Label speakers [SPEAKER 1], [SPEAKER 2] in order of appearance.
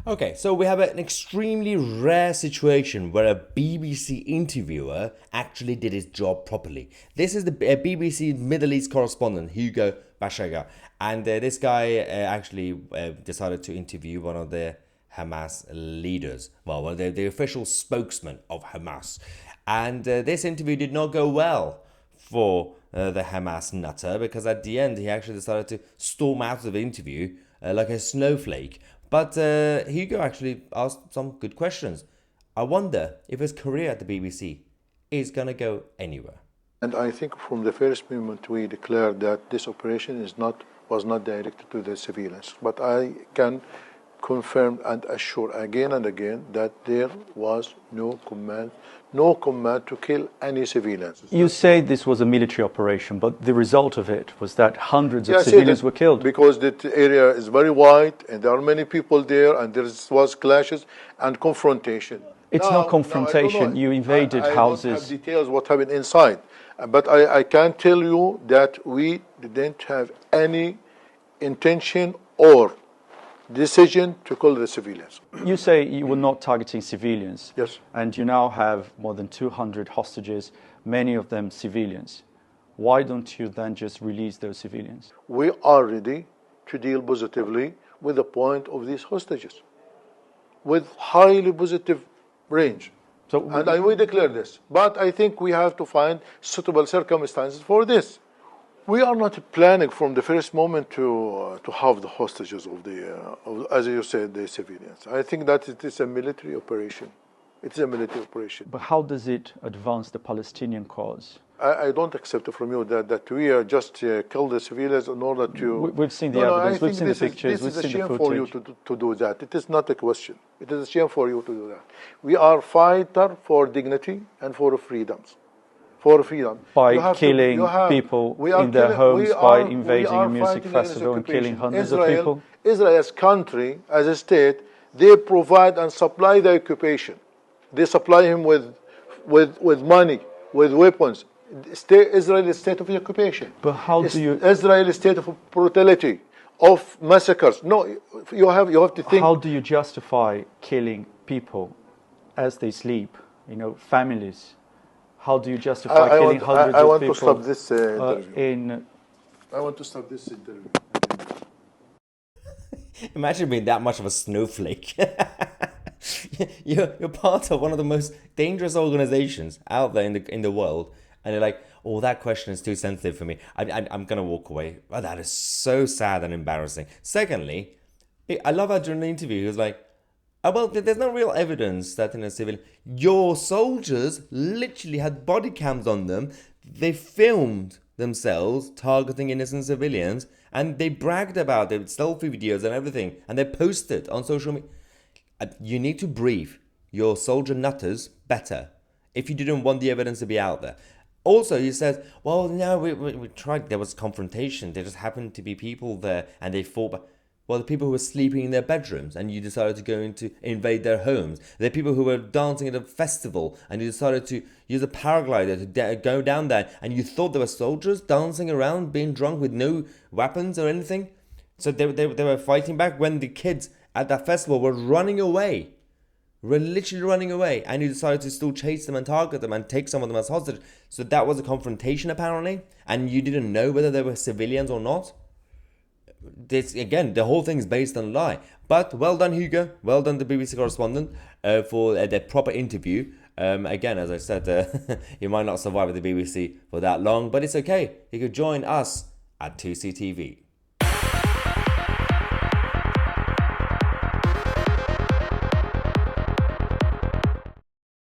[SPEAKER 1] Okay, so we have an extremely rare situation where a BBC interviewer actually did his job properly. This is the BBC Middle East correspondent, Hugo Bashaga. And this guy actually decided to interview one of the Hamas leaders. Well, one of the official spokesman of Hamas. And this interview did not go well for the Hamas nutter, because at the end he actually decided to storm out of the interview like a snowflake. But Hugo actually asked some good questions. I wonder if his career at the BBC is going to go anywhere.
[SPEAKER 2] And I think from the first moment we declared that this operation was not directed to the civilians. But I can confirm and assure again and again that there was no command to kill any civilians.
[SPEAKER 3] You say this was a military operation, but the result of it was that hundreds of civilians were killed.
[SPEAKER 2] Because the area is very wide and there are many people there, and there was clashes and confrontation.
[SPEAKER 3] It's not confrontation. You invaded houses.
[SPEAKER 2] I don't have details what happened inside, but I can tell you that we didn't have any intention or decision to kill the civilians.
[SPEAKER 3] You say you were not targeting civilians.
[SPEAKER 2] Yes.
[SPEAKER 3] And you now have more than 200 hostages, many of them civilians. Why don't you then just release those civilians?
[SPEAKER 2] We are ready to deal positively with the point of these hostages, with highly positive range. And we declare this. But I think we have to find suitable circumstances for this. We are not planning from the first moment to have the hostages of as you said, the civilians. I think that it is a military operation. It's a military operation.
[SPEAKER 3] But how does it advance the Palestinian cause?
[SPEAKER 2] I don't accept from you that we are just kill the civilians in order to...
[SPEAKER 3] We've seen the evidence, we've seen the pictures, we've seen the footage. It is a shame
[SPEAKER 2] for you to do that. It is not a question. It is a shame for you to do that. We are fighter for dignity and for freedoms. For freedom.
[SPEAKER 3] By killing people in their homes, by invading a music festival and killing hundreds of people?
[SPEAKER 2] Israel as country, as a state, they provide and supply the occupation. They supply him with money, with weapons. Israel is state of occupation.
[SPEAKER 3] But how do you...
[SPEAKER 2] Israel is state of brutality, of massacres. No, you have to think...
[SPEAKER 3] How do you justify killing people as they sleep, families? How do you justify killing hundreds of people?
[SPEAKER 2] I want to stop this interview. I want to stop this interview.
[SPEAKER 1] Imagine being that much of a snowflake. You're part of one of the most dangerous organizations out there in the world, and you're like, oh, that question is too sensitive for me. I'm going to walk away. Oh, that is so sad and embarrassing. Secondly, I love how during the interview he was like, oh, well, there's no real evidence that in a civilian... Your soldiers literally had body cams on them. They filmed themselves targeting innocent civilians, and they bragged about it with selfie videos and everything, and they posted on social media. You need to brief your soldier nutters better if you didn't want the evidence to be out there. Also, he says, well, no, we tried. There was confrontation. There just happened to be people there, and they fought back. Well, the people who were sleeping in their bedrooms and you decided to go into invade their homes. There are people who were dancing at a festival and you decided to use a paraglider to go down there, and you thought there were soldiers dancing around being drunk with no weapons or anything. So they were fighting back when the kids at that festival were running away. Were literally running away, and you decided to still chase them and target them and take some of them as hostage. So that was a confrontation apparently, and you didn't know whether they were civilians or not. This again, the whole thing is based on a lie. But well done, Hugo. Well done, the BBC correspondent, for their proper interview. Again, as I said, he might not survive at the BBC for that long, but it's okay. He could join us at Tousi TV.